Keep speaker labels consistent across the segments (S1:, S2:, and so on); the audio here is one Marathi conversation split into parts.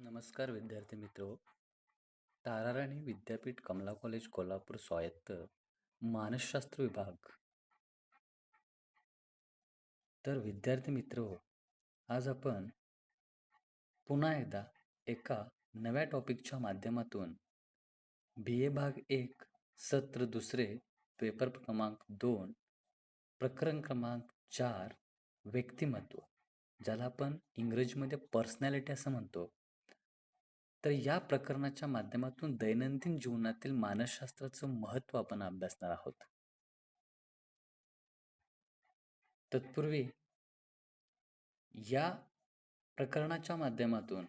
S1: नमस्कार विद्यार्थी मित्रो. ताराराणी विद्यापीठ कमला कॉलेज कोल्हापूर स्वायत्त मानसशास्त्र विभाग. तर विद्यार्थी मित्रो, आज आपण पुन्हा एकदा एका नव्या टॉपिकच्या माध्यमातून BA भाग 1 सत्र दुसरे पेपर क्रमांक 2 प्रकरण क्रमांक 4 व्यक्तिमत्व, ज्याला आपण इंग्रजीमध्ये पर्सनॅलिटी असं म्हणतो. तर या प्रकरणाच्या माध्यमातून दैनंदिन जीवनातील मानसशास्त्राचं महत्त्व आपण अभ्यासणार आहोत. तत्पूर्वी या प्रकरणाच्या माध्यमातून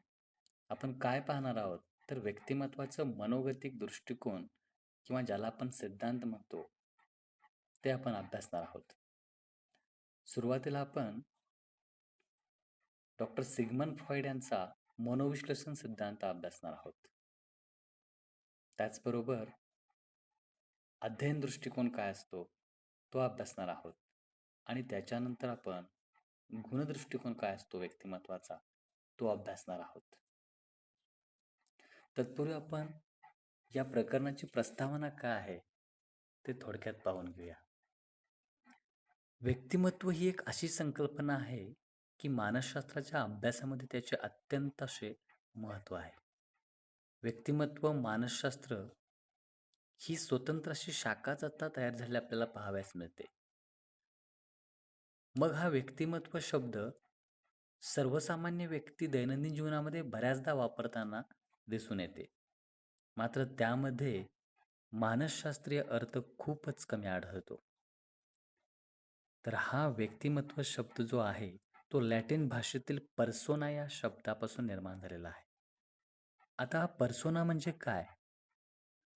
S1: आपण काय पाहणार आहोत, तर व्यक्तिमत्वाचं मनोगतिक दृष्टिकोन किंवा ज्याला आपण सिद्धांत म्हणतो ते आपण अभ्यासणार आहोत. सुरुवातीला आपण डॉक्टर सिग्मंड फ्रॉइड यांचा मनोविश्लेषण सिद्धांत अभ्यासणार आहोत. त्याचबरोबर अध्ययन दृष्टिकोन काय असतो तो अभ्यासणार आहोत आणि त्याच्यानंतर आपण गुणदृष्टिकोन काय असतो व्यक्तिमत्वाचा तो अभ्यासणार आहोत. तत्पूर्वी आपण या प्रकरणाची प्रस्तावना काय आहे ते थोडक्यात पाहून घेऊया. व्यक्तिमत्व ही एक अशी संकल्पना आहे की मानसशास्त्राच्या अभ्यासामध्ये त्याचे अत्यंत असे महत्त्व आहे. व्यक्तिमत्व मानसशास्त्र ही स्वतंत्र अशी शाखाच आता तयार झालेली आपल्याला पाहावयास मिळते. मग हा व्यक्तिमत्व शब्द सर्वसामान्य व्यक्ती दैनंदिन जीवनामध्ये बऱ्याचदा वापरताना दिसून येते, मात्र त्यामध्ये मानसशास्त्रीय अर्थ खूपच कमी आढळतो. तर हा व्यक्तिमत्व शब्द जो आहे तो लॅटिन भाषेतील पर्सोना या शब्दापासून निर्माण झालेला आहे. आता हा पर्सोना म्हणजे काय,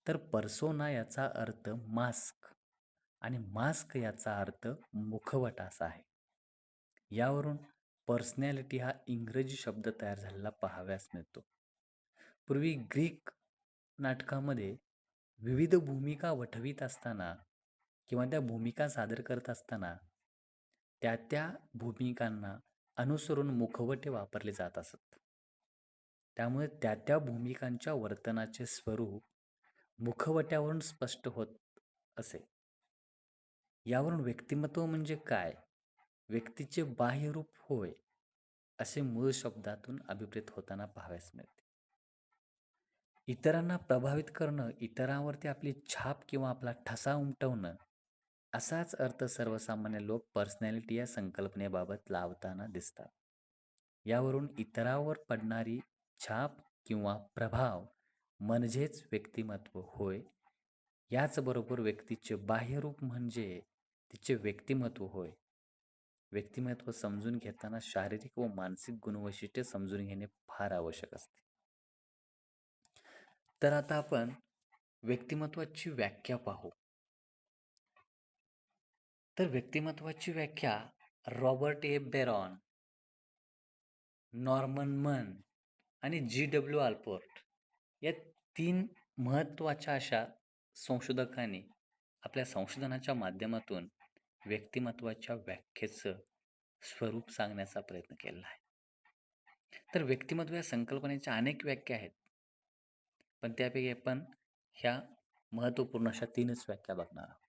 S1: तर पर्सोना याचा अर्थ मास्क आणि मास्क याचा अर्थ मुखवटा असा आहे. यावरून पर्सनॅलिटी हा इंग्रजी शब्द तयार झालेला पाहावयास मिळतो. पूर्वी ग्रीक नाटकामध्ये विविध भूमिका वठवीत असताना किंवा त्या भूमिका सादर करत असताना त्या भूमिकांना अनुसरून मुखवटे वापरले जात असत. त्यामुळे त्या भूमिकांच्या वर्तनाचे स्वरूप मुखवट्यावरून स्पष्ट होत असे. यावरून व्यक्तिमत्व म्हणजे काय, व्यक्तीचे बाह्यरूप होय असे मूळ शब्दातून अभिप्रेत होताना पाहावयास मिळते. इतरांना प्रभावित करणं, इतरांवरती आपली छाप किंवा आपला ठसा उमटवणं असाच अर्थ सर्वसामान्य लोक पर्सनॅलिटी या संकल्पनेबाबत लावताना दिसतात. यावरून इतरांवर पडणारी छाप किंवा प्रभाव म्हणजेच व्यक्तिमत्व होय. याचबरोबर व्यक्तीचे बाह्यरूप म्हणजे तिचे व्यक्तिमत्व होय. व्यक्तिमत्व समजून घेताना शारीरिक व मानसिक गुणवैशिष्ट्ये समजून घेणे फार आवश्यक असते. तर आता आपण व्यक्तिमत्वाची व्याख्या पाहू. तर व्यक्तिमत्वाची व्याख्या रॉबर्ट ए बेरॉन, नॉर्मन मन आणि G.W. आल्पोर्ट या 3 महत्त्वाच्या अशा संशोधकांनी आपल्या संशोधनाच्या माध्यमातून व्यक्तिमत्वाच्या व्याख्येचं स्वरूप सांगण्याचा प्रयत्न केला आहे. तर व्यक्तिमत्व या संकल्पनेच्या अनेक व्याख्या आहेत, पण त्यापैकी आपण ह्या महत्त्वपूर्ण अशा 3च व्याख्या बघणार आहोत.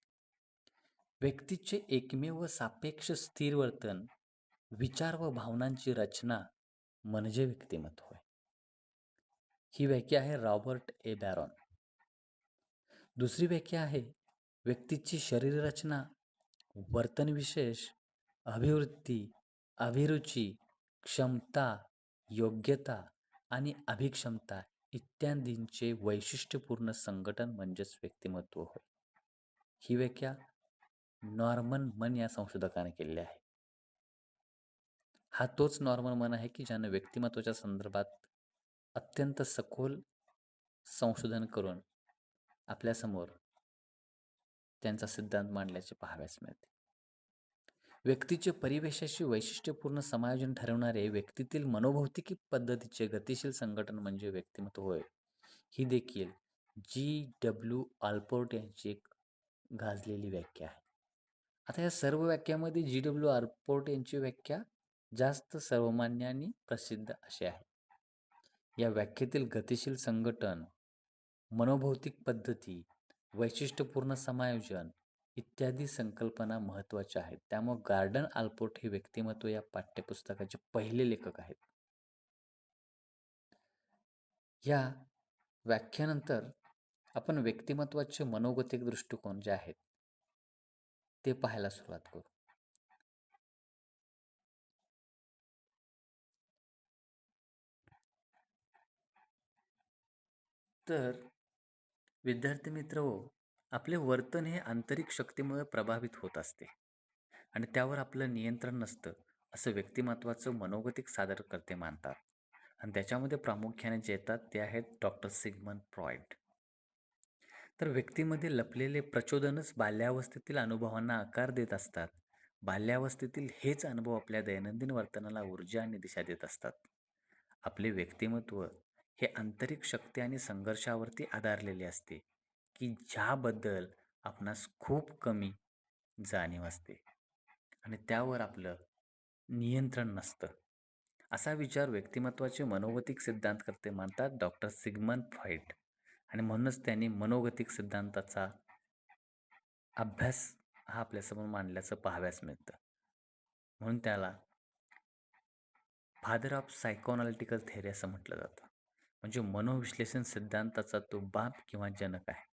S1: व्यक्तीचे एकमेव सापेक्ष स्थिर वर्तन, विचार व भावनांची रचना म्हणजे व्यक्तिमत्व होय. ही व्याख्या आहे रॉबर्ट ए बॅरॉन. दुसरी व्याख्या आहे व्यक्तीची शरीररचना, वर्तनविशेष, अभिवृत्ती, अभिरुची, क्षमता, योग्यता आणि अभिक्षमता इत्यादींचे वैशिष्ट्यपूर्ण संघटन म्हणजेच व्यक्तिमत्व होय. ही व्याख्या नॉर्मन मन या संशोधकाने केलेली आहे. हा तोच नॉर्मन मन आहे की ज्याने व्यक्तिमत्वाच्या संदर्भात अत्यंत सखोल संशोधन करून आपल्यासमोर त्यांचा सिद्धांत मांडल्याचे पाहावयास मिळते. व्यक्तीचे परिवेशाशी वैशिष्ट्यपूर्ण समायोजन ठरवणारे व्यक्तीतील मनोभौतिकी पद्धतीचे गतिशील संघटन म्हणजे व्यक्तिमत्व होय. ही देखील G.W. आल्पोर्ट यांची एक गाजलेली व्याख्या आहे. आता या सर्व व्याख्यामध्ये G.W. आल्पोर्ट यांची व्याख्या जास्त सर्वमान्य आणि प्रसिद्ध अशी आहे. या व्याख्येतील गतिशील संघटन, मनोभौतिक पद्धती, वैशिष्ट्यपूर्ण समायोजन इत्यादी संकल्पना महत्त्वाच्या आहेत. त्यामुळे गार्डन आल्पोर्ट हे व्यक्तिमत्व या पाठ्यपुस्तकाचे पहिले लेखक आहेत. या व्याख्यानंतर आपण व्यक्तिमत्वाचे मनोगतिक दृष्टिकोन जे आहेत ते पाहायला सुरुवात करू. तर विद्यार्थी मित्र हो, आपले वर्तन हे आंतरिक शक्तीमुळे प्रभावित होत असते आणि त्यावर आपलं नियंत्रण नसतं असं व्यक्तिमत्वाचं मनोगतिक सादरकर्ते मानतात. आणि त्याच्यामध्ये प्रामुख्याने जे येतात ते आहेत डॉक्टर सिगमंड फ्रॉइड. तर व्यक्तीमध्ये लपलेले प्रचोदनच बाल्यावस्थेतील अनुभवांना आकार देत असतात. बाल्यावस्थेतील हेच अनुभव आपल्या दैनंदिन वर्तनाला ऊर्जा आणि दिशा देत असतात. आपले व्यक्तिमत्व हे आंतरिक शक्ती आणि संघर्षावरती आधारलेले असते की ज्याबद्दल आपणास खूप कमी जाणीव असते आणि त्यावर आपलं नियंत्रण नसतं. असा विचार व्यक्तिमत्वाचे मनोगतिक सिद्धांतकर्ते मानतात डॉक्टर सिगमंड फ्रॉइड. आणि म्हणूनच त्यांनी मनोगतिक सिद्धांताचा अभ्यास हा आपल्यासमोर मांडल्याचं पाहाव्यास मिळतं. म्हणून त्याला फादर ऑफ सायकोअनालिटिकल थेअरी असं म्हटलं जातं. म्हणजे मनोविश्लेषण सिद्धांताचा तो बाप किंवा जनक आहे.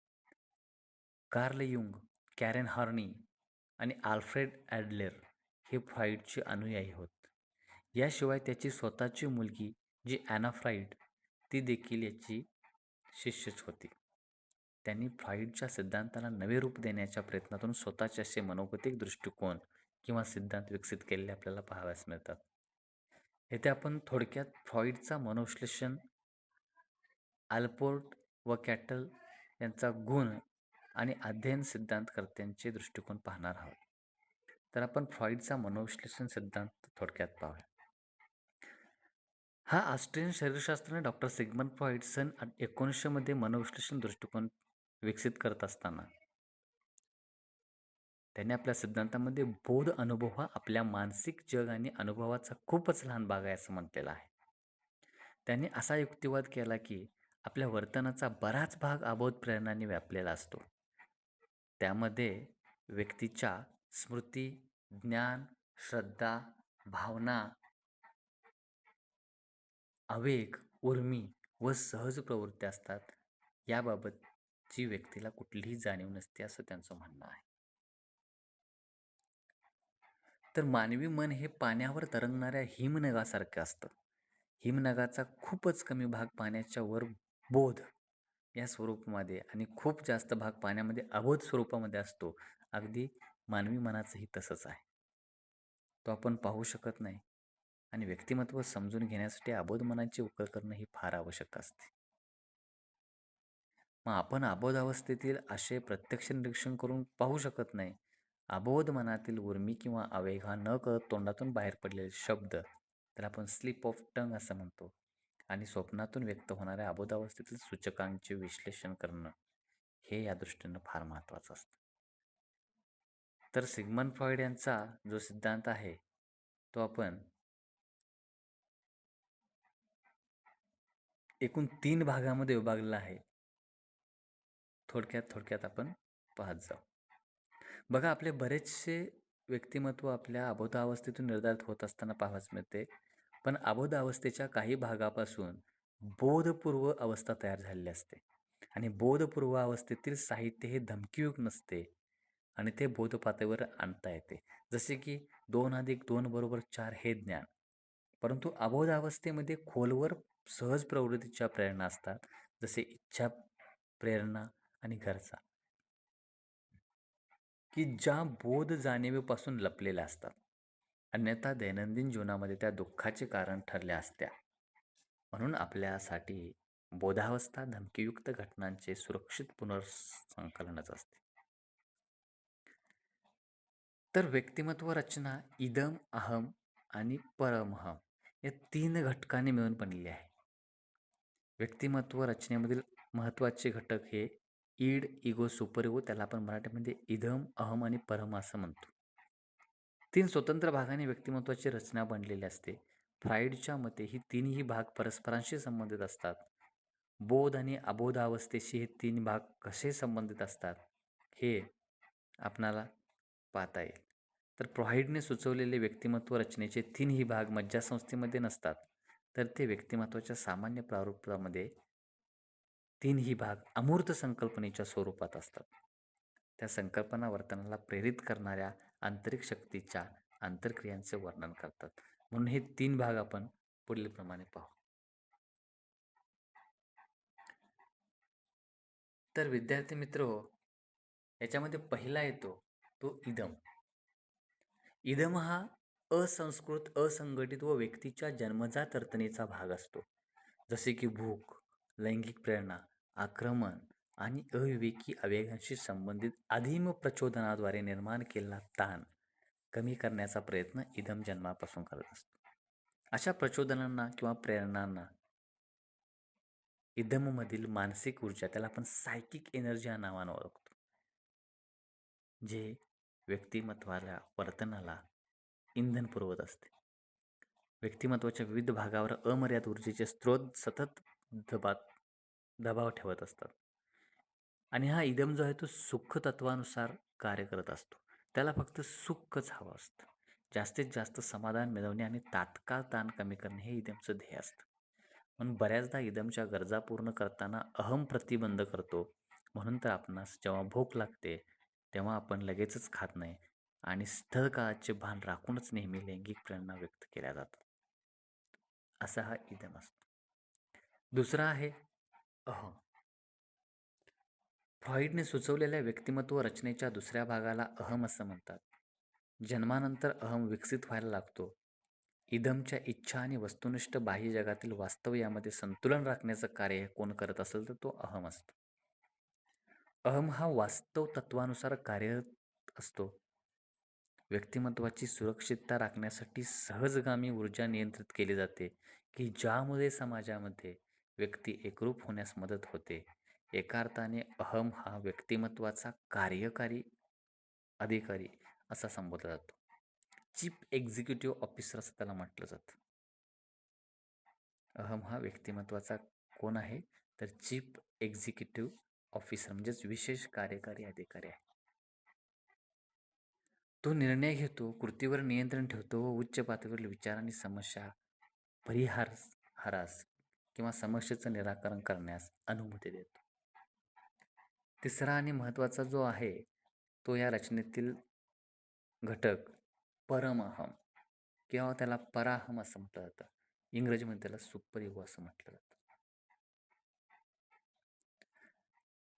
S1: कार्ल युंग, कॅरेन हॉर्नी आणि आल्फ्रेड ॲडलर हे फ्रॉइडचे अनुयायी होत. याशिवाय त्याची स्वतःची मुलगी जी ॲना फ्रॉइड ती देखील याची शिष्यच होती. त्यांनी फ्रॉइडच्या सिद्धांताला नवे रूप देण्याच्या प्रयत्नातून स्वतःचे असे मनोगतिक दृष्टिकोन किंवा सिद्धांत विकसित केलेले आपल्याला पाहाव्यास मिळतात. येथे आपण थोडक्यात फ्रॉइडचा मनोविश्लेषण, आल्पोर्ट व कॅटल यांचा गुण आणि अध्ययन सिद्धांतकर्त्यांचे दृष्टिकोन पाहणार आहोत. तर आपण फ्रॉइडचा मनोविश्लेषण सिद्धांत थोडक्यात पाहूया. हा ऑस्ट्रियन शरीरशास्त्रज्ञ डॉक्टर सिगमंड फ्रॉइड सन 1900 मध्ये मनोविश्लेषण दृष्टिकोन विकसित करत असताना त्यांनी आपल्या सिद्धांतामध्ये बोध अनुभव हा आपल्या मानसिक जग आणि अनुभवाचा खूपच लहान भाग आहे असं म्हटलेलं आहे. त्यांनी असा युक्तिवाद केला की आपल्या वर्तनाचा बराच भाग अबोध प्रेरणांनी व्यापलेला असतो. त्यामध्ये व्यक्तीच्या स्मृती, ज्ञान, श्रद्धा, भावना, आवेग, उर्मी व सहज प्रवृत्ती असतात. याबाबतची व्यक्तीला कुठलीही जाणीव नसते असं त्यांचं म्हणणं आहे. तर मानवी मन हे पाण्यावर तरंगणाऱ्या हिमनगासारखं असतं. हिमनगाचा खूपच कमी भाग पाण्याच्या वर बोध या स्वरूपामध्ये आणि खूप जास्त भाग पाण्यामध्ये अबोध स्वरूपामध्ये असतो. अगदी मानवी मनाचंही तसंच आहे. तो आपण पाहू शकत नाही आणि व्यक्तिमत्व समजून घेण्यासाठी अबोध मनाची उकल करणं ही फार आवश्यक असते. मग आपण अबोध अवस्थेतील आशय प्रत्यक्ष निरीक्षण करून पाहू शकत नाही. अबोध मनातील उर्मी किंवा आवेग हा न कळत तोंडातून बाहेर पडलेले शब्द त्याला आपण स्लिप ऑफ टंग असं म्हणतो. आणि स्वप्नातून व्यक्त होणाऱ्या अबोधावस्थेतील सूचकांचे विश्लेषण करणं हे या दृष्टीनं फार महत्त्वाचं असतं. तर सिगमंड फ्रॉइड यांचा जो सिद्धांत आहे तो आपण एकूण 3 भागामध्ये विभागलेला आहे. थोडक्यात आपण पाहत जाऊ. बघा, आपले बरेचसे व्यक्तिमत्व आपल्या अबोधावस्थेतून निर्धारित होत असताना पाहावयास मिळते. पण अबोधावस्थेच्या काही भागापासून बोधपूर्व अवस्था तयार झालेली असते आणि बोधपूर्व अवस्थेतील साहित्य हे धमकीयुक्त नसते आणि ते बोधपातळीवर आणता येते. जसे की 2+2=4 हे ज्ञान. परंतु अबोधावस्थेमध्ये खोलवर सहज प्रवृत्तीच्या प्रेरणा असतात, जसे इच्छा, प्रेरणा आणि गरजा, की ज्या बोध जाणीवेपासून लपलेल्या असतात. अन्यथा दैनंदिन जीवनामध्ये त्या दुःखाचे कारण ठरल्या असत्या. म्हणून आपल्यासाठी बोधावस्था धमकीयुक्त घटनांचे सुरक्षित पुनर्संकलनच असते. तर व्यक्तिमत्व रचना इदम, अहम आणि परमहम या 3 घटकांनी मिळून बनलेली आहे. व्यक्तिमत्व रचनेमधील महत्त्वाचे घटक हे ईड, इगो, सुपर इगो, त्याला आपण मराठीमध्ये इदम, अहम आणि परम असं म्हणतो. 3 स्वतंत्र भागाने व्यक्तिमत्वाची रचना बनलेली असते. फ्राईडच्या मते ही तिन्ही भाग परस्परांशी संबंधित असतात. बोध आणि अबोधावस्थेशी हे 3 भाग कसे संबंधित असतात, हे आपणाला पाहता येईल. तर फ्रॉइडने सुचवलेले व्यक्तिमत्व रचनेचे 3ही भाग मज्जासंस्थेमध्ये नसतात, तर ते व्यक्तिमत्वाच्या सामान्य प्रारूपामध्ये 3ही भाग अमूर्त संकल्पनेच्या स्वरूपात असतात. त्या संकल्पना वर्तनाला प्रेरित करणाऱ्या आंतरिक शक्तीच्या आंतरक्रियांचे वर्णन करतात. म्हणून हे 3 भाग आपण पुढीलप्रमाणे पाहू. तर विद्यार्थी मित्रहो, याच्यामध्ये पहिला येतो तो इदम. इदम हा असंस्कृत, असंघटित व व्यक्तीच्या जन्मजात वर्तनेचा भाग असतो. जसे की भूक, लैंगिक प्रेरणा, आक्रमण आणि अविवेकी आवेगांशी संबंधित आदिम प्रचोदनाद्वारे निर्माण केलेला ताण कमी करण्याचा प्रयत्न इदम जन्मापासून करत असतो. अशा प्रचोदनांना किंवा प्रेरणांना इदममधील मानसिक ऊर्जा, त्याला आपण सायकिक एनर्जी या नावानं ओळखतो, जे व्यक्तिमत्वाला, वर्तनाला इंधन पुरवत असते. व्यक्तिमत्वाच्या विविध भागावर अमर्याद ऊर्जेचे स्रोत सतत दबाव ठेवत असतात. आणि हा इदम जो आहे तो सुख तत्वानुसार कार्य करत असतो. त्याला फक्त सुखच हवं असतं. जास्तीत जास्त समाधान मिळवणे आणि तात्काळ ताण कमी करणे हे इदमचं ध्येय असतं. म्हणून बऱ्याचदा इदमच्या गरजा पूर्ण करताना अहम प्रतिबंध करतो. म्हणून तर आपणास जेव्हा भूक लागते तेव्हा आपण लगेचच खात नाही आणि स्थळकाळाचे भान राखूनच नेहमी लैंगिक प्रेरणा व्यक्त केल्या जातात. असा हा इदम असतो. दुसरा आहे अहम. फ्रॉइडने सुचवलेल्या व्यक्तिमत्व रचनेच्या दुसऱ्या भागाला अहम असं म्हणतात. जन्मानंतर अहम विकसित व्हायला लागतो. इदमच्या इच्छा आणि वस्तुनिष्ठ बाह्य जगातील वास्तव यामध्ये संतुलन राखण्याचं कार्य कोण करत असेल तर तो अहम असतो. अहम हा वास्तव तत्वानुसार कार्यरत असतो. व्यक्तिमत्वाची सुरक्षितता राखण्यासाठी सहजगामी ऊर्जा नियंत्रित केली जाते, की ज्यामुळे समाजामध्ये व्यक्ती एकरूप होण्यास मदत होते. एका अर्थाने अहम हा व्यक्तिमत्वाचा कार्यकारी अधिकारी असा संबोधला जातो. चीफ एक्झिक्युटिव्ह ऑफिसर असं त्याला म्हटलं जातं. अहम हा व्यक्तिमत्वाचा कोण आहे तर चीफ एक्झिक्युटिव्ह ऑफिसर म्हणजेच विशेष कार्यकारी अधिकारी आहे. तो निर्णय घेतो, कृतीवर नियंत्रण ठेवतो व उच्च पातळीवरील विचार आणि समस्या हरास किंवा समस्येचं निराकरण करण्यास अनुमती देतो. तिसरा आणि महत्त्वाचा जो आहे तो या रचनेतील घटक परमअहम किंवा त्याला पराहम असं म्हटलं जातं. इंग्रजीमध्ये त्याला सुपर इगो असं म्हटलं जातं.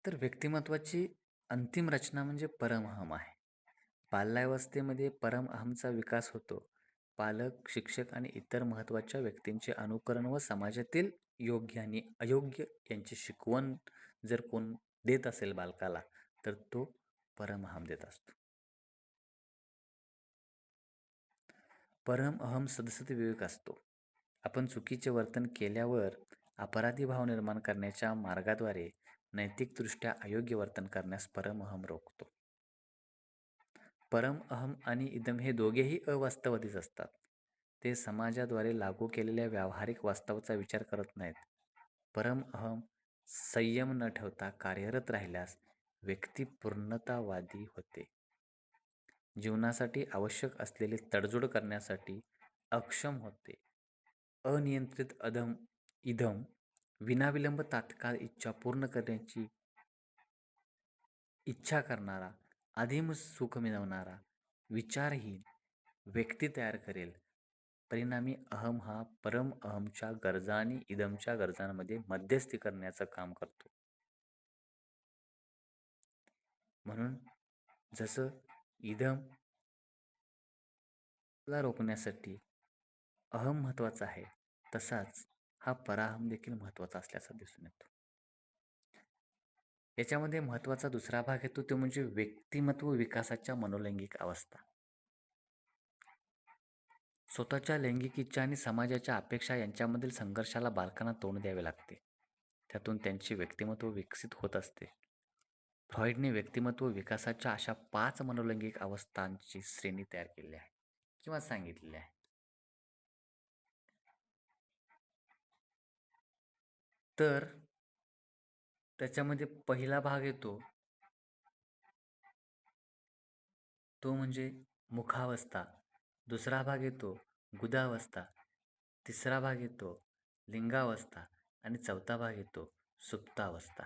S1: तर व्यक्तिमत्वाची अंतिम रचना म्हणजे परमअहम आहे. बाल्यावस्थेमध्ये परमअहमचा विकास होतो. पालक, शिक्षक आणि इतर महत्त्वाच्या व्यक्तींचे अनुकरण व समाजातील योग्य आणि अयोग्य यांची शिकवण जर कोण देत असेल बालकाला तर तो परमअहम देत असतो. परमअहम सदसद विवेक असतो. आपण चुकीचे वर्तन केल्यावर अपराधी भाव निर्माण करण्याच्या मार्गाद्वारे नैतिकदृष्ट्या अयोग्य वर्तन करण्यास परमअहम रोखतो. परमअहम आणि इदम हे दोघेही अवास्तवादीच असतात. ते समाजाद्वारे लागू केलेल्या व्यावहारिक वास्तवाचा विचार करत नाहीत. परमअहम संयम न ठेवता कार्यरत राहिल्यास व्यक्ती पूर्णतावादी होते. जीवनासाठी आवश्यक असलेली तडजोड करण्यासाठी अक्षम होते. अनियंत्रित इदम विनाविलंब तात्काळ इच्छा पूर्ण करण्याची इच्छा करणारा, आदिम सुख मिळवणारा, विचारहीन व्यक्ती तयार करेल. परिणामी अहम हा परमअहमच्या गरजा आणि इदमच्या गरजांमध्ये मध्यस्थी करण्याचं काम करतो. म्हणून जसं इदमला रोखण्यासाठी अहम महत्त्वाचा आहे, तसाच हा पराहम देखील महत्त्वाचा असल्याचं दिसून येतो. याच्यामध्ये महत्त्वाचा दुसरा भाग येतो तो म्हणजे व्यक्तिमत्व विकासाच्या मनोलैंगिक अवस्था. स्वतःच्या लैंगिक इच्छा आणि समाजाच्या अपेक्षा यांच्यामधील संघर्षाला बालकांना तोंड द्यावे लागते. त्यातून त्यांचे व्यक्तिमत्व विकसित होत असते. फ्रॉइडने व्यक्तिमत्व विकासाच्या अशा 5 मनोलैंगिक अवस्थांची श्रेणी तयार केली आहे किंवा सांगितलेली आहे. तर त्याच्यामध्ये पहिला भाग येतो तो म्हणजे मुखावस्था, दुसरा भाग येतो गुदावस्था, तिसरा भाग येतो लिंगावस्था आणि चौथा भाग येतो सुप्तावस्था.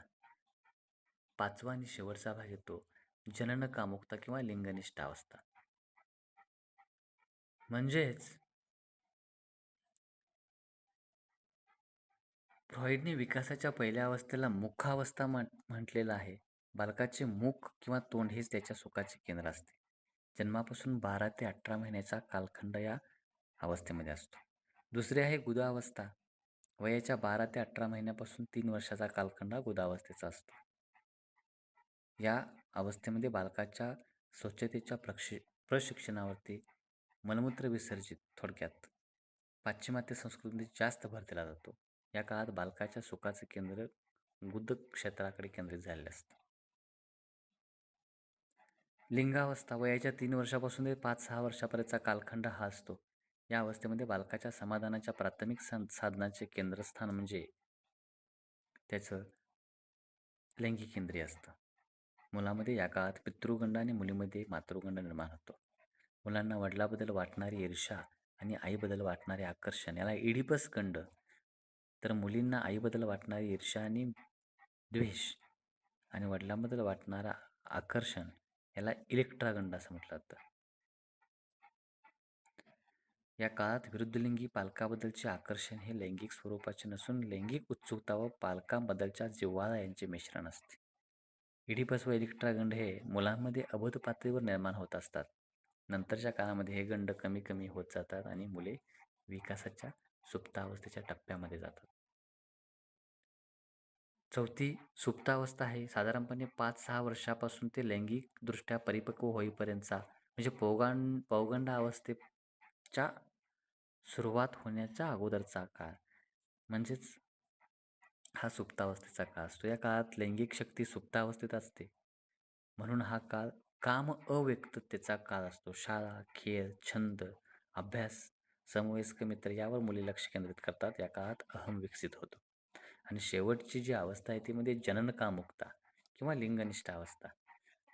S1: पाचवा आणि शेवटचा भाग येतो जनन कामुकता किंवा लिंगनिष्ठ अवस्था. म्हणजेच फ्रॉइडने विकासाच्या पहिल्या अवस्थेला मुखावस्था म्हटलेलं आहे. बालकाचे मुख किंवा तोंड हेच त्याच्या सुखाचे केंद्र असते. जन्मापासून 12 ते 18 महिन्याचा कालखंड या अवस्थेमध्ये असतो. दुसरी आहे गुदावस्था. वयाच्या 12 ते 18 महिन्यापासून 3 वर्षाचा कालखंड हा गुदावस्थेचा असतो. या अवस्थेमध्ये बालकाच्या स्वच्छतेच्या प्रशिक्षणावरती मलमूत्र विसर्जित थोडक्यात पाश्चिमात्य संस्कृतीमध्ये जास्त भर दिला जातो. या काळात बालकाच्या सुखाचे केंद्र गुद क्षेत्राकडे केंद्रित झालेले असते. लिंगावस्था वयाच्या 3 वर्षापासून ते 5-6 वर्षापर्यंतचा कालखंड हा असतो. या अवस्थेमध्ये बालकाच्या समाधानाच्या प्राथमिक साधनाचे केंद्रस्थान म्हणजे त्याचं लैंगिक इंद्रिय असतं. मुलामध्ये या काळात पितृगंड आणि मुलीमध्ये मातृगंड निर्माण होतो. मुलांना वडिलाबद्दल वाटणारी ईर्ष्या आणि आईबद्दल वाटणारे आकर्षण याला इडिपस गंड, तर मुलींना आईबद्दल वाटणारी ईर्ष्या आणि द्वेष आणि वडिलांबद्दल वाटणारा आकर्षण याला इलेक्ट्रागंड असं म्हटलं जातं. या काळात विरुद्धलिंगी पालकाबद्दलचे आकर्षण हे लैंगिक स्वरूपाचे नसून लैंगिक उत्सुकता व पालकांबद्दलच्या जिव्हाळा यांचे मिश्रण असते. इडिपस व इलेक्ट्रागंड हे मुलांमध्ये अबोध पातळीवर निर्माण होत असतात. नंतरच्या काळामध्ये हे गंड कमी कमी होत जातात आणि मुले विकासाच्या सुप्तावस्थेच्या टप्प्यामध्ये जातात. चौथी सुप्तावस्था आहे. साधारणपणे 5-6 वर्षापासून ते लैंगिकदृष्ट्या परिपक्व होईपर्यंतचा म्हणजे पौगंड अवस्थेच्या सुरुवात होण्याच्या अगोदरचा काळ म्हणजेच हा सुप्तावस्थेचा काळ असतो. या काळात लैंगिक शक्ती सुप्तावस्थेत असते. म्हणून हा काळ काम अव्यक्ततेचा काळ असतो. शाळा, खेळ, छंद, अभ्यास, समवयस्क मित्र यावर मुले लक्ष केंद्रित करतात. या काळात अहम विकसित होतो. आणि शेवटची जी अवस्था आहे ती म्हणजे जननकामुकता किंवा लिंगनिष्ठ अवस्था.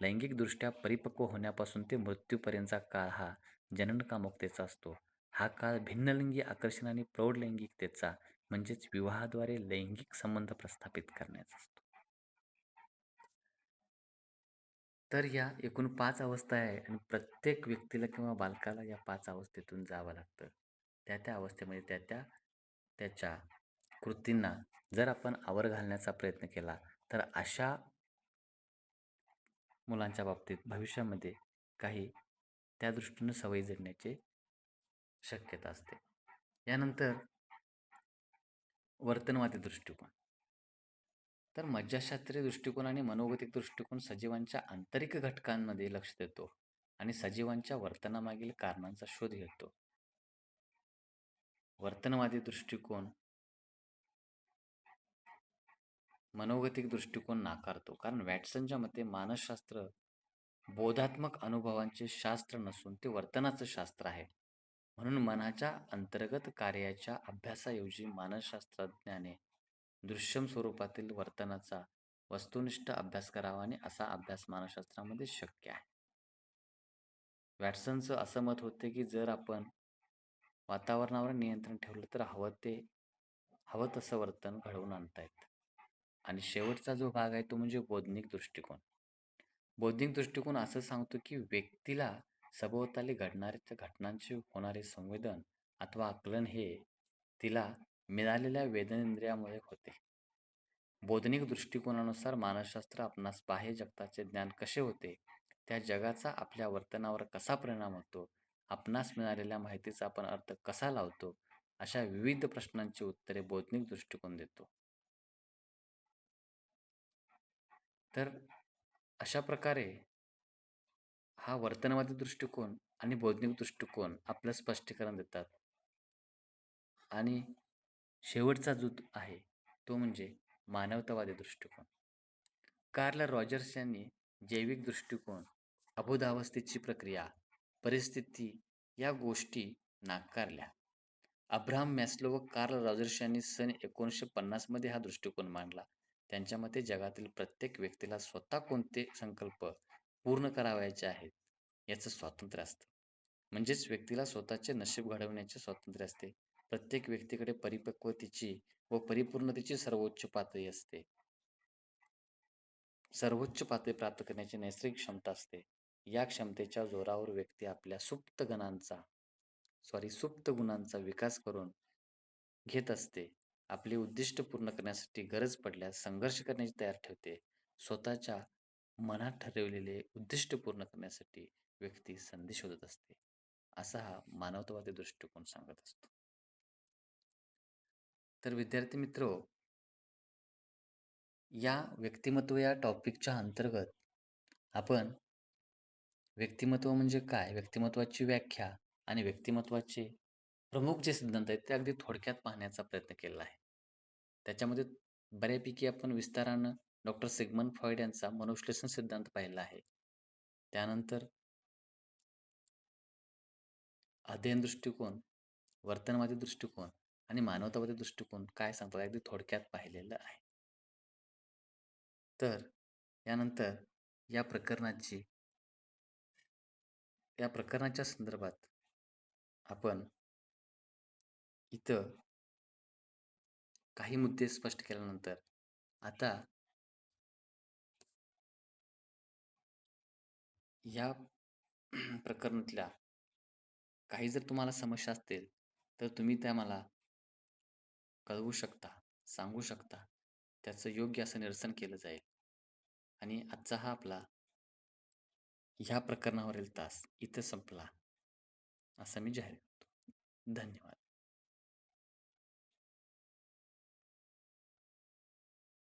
S1: लैंगिकदृष्ट्या परिपक्व होण्यापासून ते मृत्यूपर्यंतचा काळ हा जननकामुकतेचा असतो. हा काळ भिन्नलिंगी आकर्षण आणि प्रौढ लैंगिकतेचा म्हणजेच विवाहाद्वारे लैंगिक संबंध प्रस्थापित करण्याचा असतो. तर या एकूण 5 अवस्था आहे आणि प्रत्येक व्यक्तीला किंवा बालकाला या 5 अवस्थेतून जावं लागतं. त्या अवस्थेमध्ये त्याच्या कृतींना जर आपण आवर घालण्याचा प्रयत्न केला तर अशा मुलांच्या बाबतीत भविष्यामध्ये काही त्या दृष्टीनं सवयी जडण्याची शक्यता असते. यानंतर वर्तनवादी दृष्टिकोन. तर मज्जाशास्त्रीय दृष्टिकोन आणि मनोगतिक दृष्टिकोन सजीवांच्या आंतरिक घटकांमध्ये लक्ष देतो आणि सजीवांच्या वर्तनामागील कारणांचा शोध घेतो. वर्तनवादी दृष्टिकोन मनोगतिक दृष्टिकोन नाकारतो, कारण वॅटसनच्या मते मानसशास्त्र बोधात्मक अनुभवांचे शास्त्र नसून ते वर्तनाचं शास्त्र आहे. म्हणून मनाच्या अंतर्गत कार्याच्या अभ्यासाऐवजी मानसशास्त्रज्ञाने दृश्यम स्वरूपातील वर्तनाचा वस्तुनिष्ठ अभ्यास करावा आणि असा अभ्यास मानसशास्त्रामध्ये शक्य आहे. वॅटसनचं असं मत होते की जर आपण वातावरणावर नियंत्रण ठेवलं तर हवं तसं वर्तन घडवून आणता येतं. आणि शेवटचा जो भाग आहे तो म्हणजे बौद्धिक दृष्टिकोन. बौद्धिक दृष्टिकोन असं सांगतो की व्यक्तीला सभोवताली घडणाऱ्या घटनांचे होणारे संवेदन अथवा आकलन हे तिला मिळालेल्या वेदनेंद्रियामुळे होते. बौद्धिक दृष्टिकोनानुसार मानसशास्त्र आपणास बाह्य जगताचे ज्ञान कसे होते, त्या जगाचा आपल्या वर्तनावर कसा परिणाम होतो, आपणास मिळालेल्या माहितीचा आपण अर्थ कसा लावतो, अशा विविध प्रश्नांची उत्तरे बौद्धिक दृष्टिकोन देतो. तर अशा प्रकारे हा वर्तनवादी दृष्टिकोन आणि बौद्धिक दृष्टिकोन आपलं स्पष्टीकरण देतात. आणि शेवटचा जो आहे तो म्हणजे मानवतावादी दृष्टिकोन. कार्ल रॉजर्स यांनी जैविक दृष्टिकोन, अबोधावस्थेची प्रक्रिया, परिस्थिती या गोष्टी नाकारल्या अब्राहम मॅस्लो व कार्ल रॉजर्स यांनी सन 1950 मध्ये हा दृष्टिकोन मांडला. त्यांच्या मते जगातील प्रत्येक व्यक्तीला स्वतः कोणते संकल्प पूर्ण करावयाचे आहेत याचं स्वातंत्र्य असतं. म्हणजेच व्यक्तीला स्वतःचे नशीब घडवण्याचे स्वातंत्र्य असते. प्रत्येक व्यक्तीकडे परिपक्वतेची व परिपूर्णतेची सर्वोच्च पातळी असते. सर्वोच्च पातळी प्राप्त करण्याची नैसर्गिक क्षमता असते. या क्षमतेच्या जोरावर व्यक्ती आपल्या सुप्त गुणांचा विकास करून घेत असते. आपले उद्दिष्ट पूर्ण करण्यासाठी गरज पडल्यास संघर्ष करण्याची तयार ठेवते. स्वतःच्या मनात ठरवलेले उद्दिष्ट पूर्ण करण्यासाठी व्यक्ती संधी शोधत असते. असा हा मानवतावादी दृष्टिकोन सांगत असतो. तर विद्यार्थी मित्र, या व्यक्तिमत्व या टॉपिकच्या अंतर्गत आपण व्यक्तिमत्व म्हणजे काय, व्यक्तिमत्वाची व्याख्या आणि व्यक्तिमत्वाचे प्रमुख जे सिद्धांत आहेत ते अगदी थोडक्यात पाहण्याचा प्रयत्न केलेला आहे. त्याच्यामध्ये बऱ्यापैकी आपण विस्तारानं डॉक्टर सिग्मंड फ्रॉइड यांचा मनोविश्लेषण सिद्धांत पाहिला आहे. त्यानंतर अध्ययन दृष्टिकोन, वर्तनवादी दृष्टिकोन आणि मानवतावादी दृष्टिकोन काय सांगतात अगदी थोडक्यात पाहिलेलं आहे. तर यानंतर या प्रकरणाच्या संदर्भात आपण इथं काही मुद्दे स्पष्ट केल्यानंतर आता या प्रकरणातल्या काही जर तुम्हाला समस्या असतील तर तुम्ही त्या मला कळवू शकता, सांगू शकता. त्याचं योग्य असं निरसन केलं जाईल. आणि आजचा हा आपला ह्या प्रकरणावरील तास इथं संपला असं मी जाहीर करतो. धन्यवाद.